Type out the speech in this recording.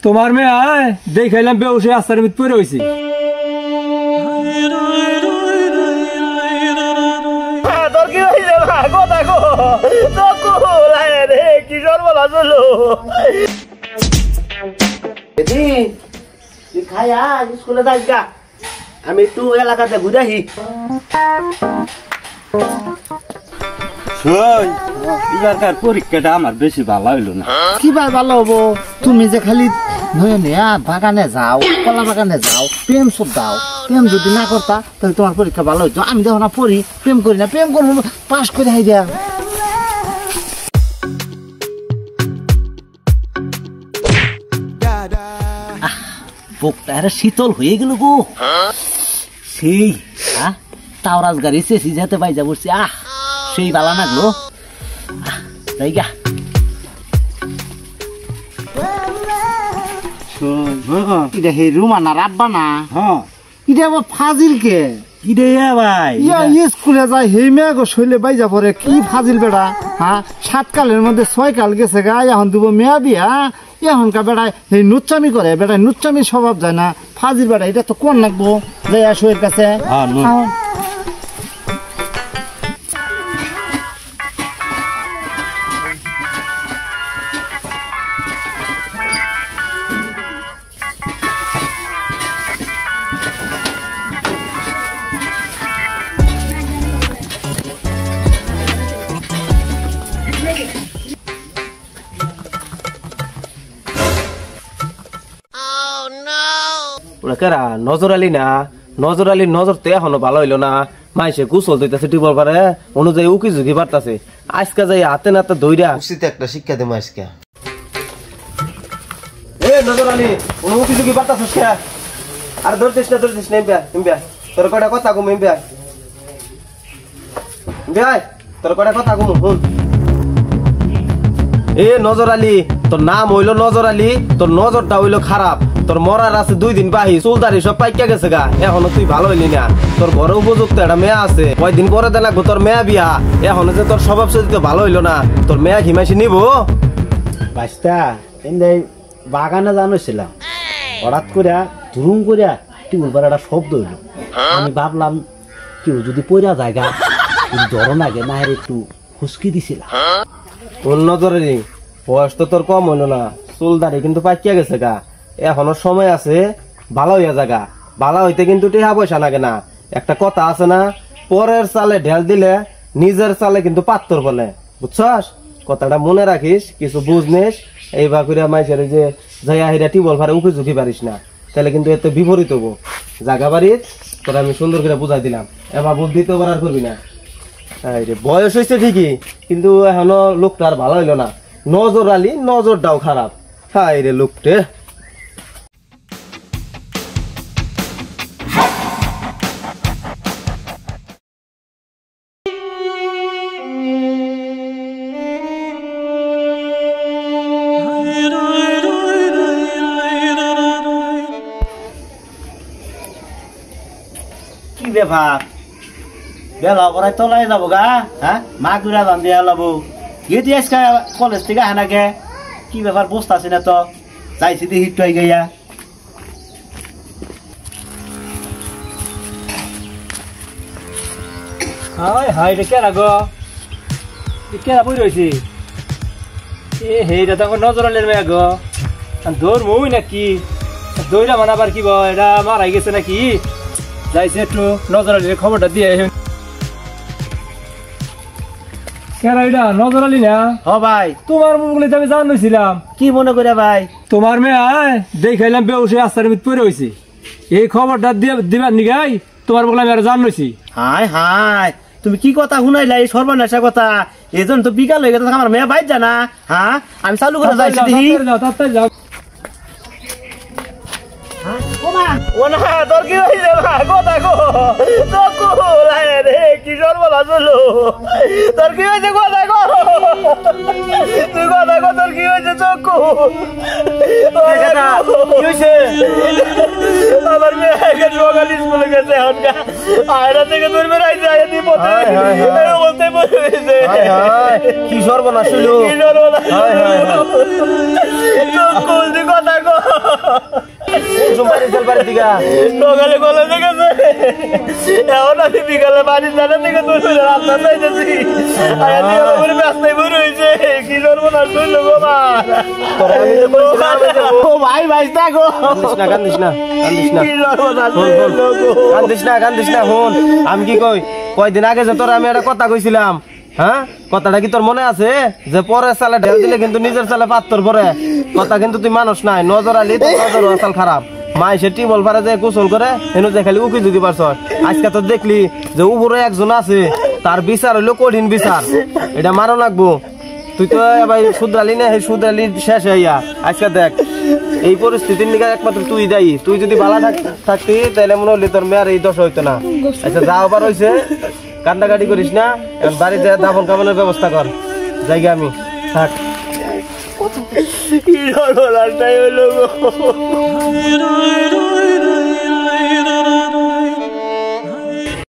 তোমার মেয়ে আয় দেখাইলাম বেউসে আস্তার ভিতর পড়ে হইছে। তোর কি হইছে না কথা কো চকু লায়ে রে কি সর্বলা চলো এদি তুই খায়া স্কুলে যাস গা আমি একটু এলাকাতে ঘুরে আসি। এবারকার পরীক্ষাটা আমার বেশি ভালো হইলো না। কি ভালো হবো? তুমি যে খালি বাগানে যাও, কলা বাগানে যাও, প্রেম সব দাও। প্রেম যদি না করতা তাহলে তোমার পরীক্ষা ভালো হইতো। আমি দেখো না পড়ি, প্রেম করি না, প্রেম করবো পাস করে হাই দিয়া। বুকটা আরে শীতল হয়ে গেল গো। সেই তাওরাজ গাড়ি চেষি যেতে পাই যা বলছি। সেই ভালো লাগলো। তাই গা এটা হে রুমানা রাব্বা না। হ্যাঁ এটা আবার ফাজিল কে? কি রে ভাই স্কুলে যায় হে মেয়ে গো শৈলে বাইজা পরে কি ফাজিল বেড়া। হ্যাঁ 7 কালের মধ্যে 6 কাল গেছে গা, এখন দেবো মেয়া বিয়া। এখনকার বেড়ায় এই নুচ্চামি করে, বেড়ায় নুচ্চামি স্বভাব যায় না। ফাজিল বেড়া এটা তো কোন লাগবো যাই শোয়ের কাছে। নজর আলী না, নজর আলীর নজর তো এখনো ভালো হইলো না। মাইসে কুশল দিতেছে টিবল পারে অনুযায়ী উকি ঝুঁকি পারতাছে। আজকে যাই হাতে নাতে দইরা উচিত একটা শিক্ষা দেবো আজকে। এ নজর আলী উকি ঝুঁকি পারতাছিস কে? আর ধরতিস না ইম্বিয়া তোর কটা কথা ঘুম ইম্বিয়া তোর কটা কথা ঘুম শুন। এ নজর আলী তোর নাম হইলো নজর আলী, তোর নজরটা হইলো খারাপ। তোর মরার আছে 2 দিন বাহি, চুলদারি সব পাইকা গেছে গা। এখনো তুই ভালো হইলি না। তোর ঘরে উপযুক্ত একটা মেয়ে আছে, কয়দিন পরে দেন তোর মেয়া বিয়া। এখনো যে তোর স্বভাব চরিত্র ভালো হইলো না, তোর মেয়া ঘিমাইছি নিব। বাস্তা এই বাগানে জানোছিলাম, হঠাৎ করে ধুরুম করে টিউল পারে একটা শব্দ হইলো। আমি ভাবলাম কেউ যদি পড়া জায়গা ধরন আগে না একটু খুশকি দিছিলাম। কোন নজরে বয়স তো তোর কম হইলো না, চুলদারি কিন্তু পাইকা গেছে গা। এখনো সময় আছে, ভালো হইয়া জায়গা। ভালো হইতে কিন্তু টিহা পয়সা লাগে না। একটা কথা আছে না, পরের চালে ঢেল দিলে নিজের চালে কিন্তু পাত্তর বলে, বুঝছস? কথাটা মনে রাখিস, কিছু বুঝনিস। এই বাকুরা মাইসের যে যাইয়া হিরা টিবল ফারে উকি ঝুঁকি পারিস না, তাহলে কিন্তু এতে বিপরীত হবো। জাগা বাড়ির তোরা আমি সুন্দর করে বুঝাই দিলাম, এবার বুদ্ধি তো আর করবি না। বয়স হয়েছে ঠিকই, কিন্তু এখনো লোকটা আর ভালো হইলো না। নজর আলী নজরটাও খারাপ। হাই রে লোকটে। কি ব্যাপার বেলা পরে তলাই যাবো গা? হ্যাঁ মা গুড়া দান দিয়া লাবো গেটি আজকে কলেজ থেকে আনাকে। কি ব্যাপার বসতে আছে না তো যাইছি দেখি টুই গিয়া। হাই হাই রে কেরা গো, কেরা বই রয়েছি? এ হে দাদা নজর আলের মেয়ে গো, দৌড় মই নাকি দৌড়া মানাবার কি এটা মারাই গেছে নাকি? যাইছে একটু নজর আলীর খবরটা দিয়ে। কেরা এটা নজর আলী না? হ ভাই তোমার মঙ্গলে আমি জানাইছিলাম। কি মনে করে ভাই? তোমার মেয়ে আয় দেখাইলাম বেউসে আস্তার ভিতর পড়ে হইছে। এই খবরটা দিবার নিগাই তোমার বলে আমি আর জানাইছি। হাই হাই তুমি কি কথা শুনাইলা? এই সর্বনাশা কথা। এজন তো বিকাল হয়ে গেছে, আমার মেয়ে বাইর জানা। হ্যাঁ আমি চালু করে যাইছি দেখি। যাও তোর কি হয়েছে কথা কো চকু লায়ে রে কি সর্বলা চলো। তোর কি হয়েছে কথা কো, তুই কথা কো তোর কি হয়েছে চকু? আমার মেয়ে সকাল স্কুলে গেছে, আয়রা থেকে তোর বেড়াইছে আয়নি পথে বলতে বলেছে। কি সর্বনাশ হইল, কি সর্বনাশ। কোন কথা গো বাড়ি চল বাড়ির দিকে সকালে বলে দেখেছে এখন আমি বিকালে বাড়ির জানা থেকে তোর রাস্তা চাইতেছি রাস্তায় বই রয়েছে কি করবো না শুনলো বাবা ও ভাই ভাই গো কান্দিস না কান্দিস না হন আমি কি কই কয়দিন আগে যে তোর আমি একটা কথা কইছিলাম হ্যাঁ কথাটা কি তোর মনে আছে যে পরে সালে ঢেল দিলে কিন্তু নিজের সালে পাত্তর পরে কথা কিন্তু তুই মানুষ নাই নজর আলি তোর নজর আসাল খারাপ মা এসে টিবল পারে যে গোসল করে হেনু যে খালি উকি যদি পারছ আজকে তো দেখলি যে উপরে একজন আছে তার বিচার হইলো কঠিন বিচার এটা মানো লাগবো তুই তো এবার শুধরালি না সেই শুধরালি শেষ হইয়া আজকে দেখ এই পরিস্থিতির নিকে একমাত্র তুই দায়ী তুই যদি ভালো থাকতি তাহলে মনে হলি তোর মেয়ের এই দশা হইতো না আচ্ছা যা আবার হয়েছে কান্দাকাটি করিস না এখন বাড়িতে দাফন কামানোর ব্যবস্থা কর জায়গা আমি থাক কি হলো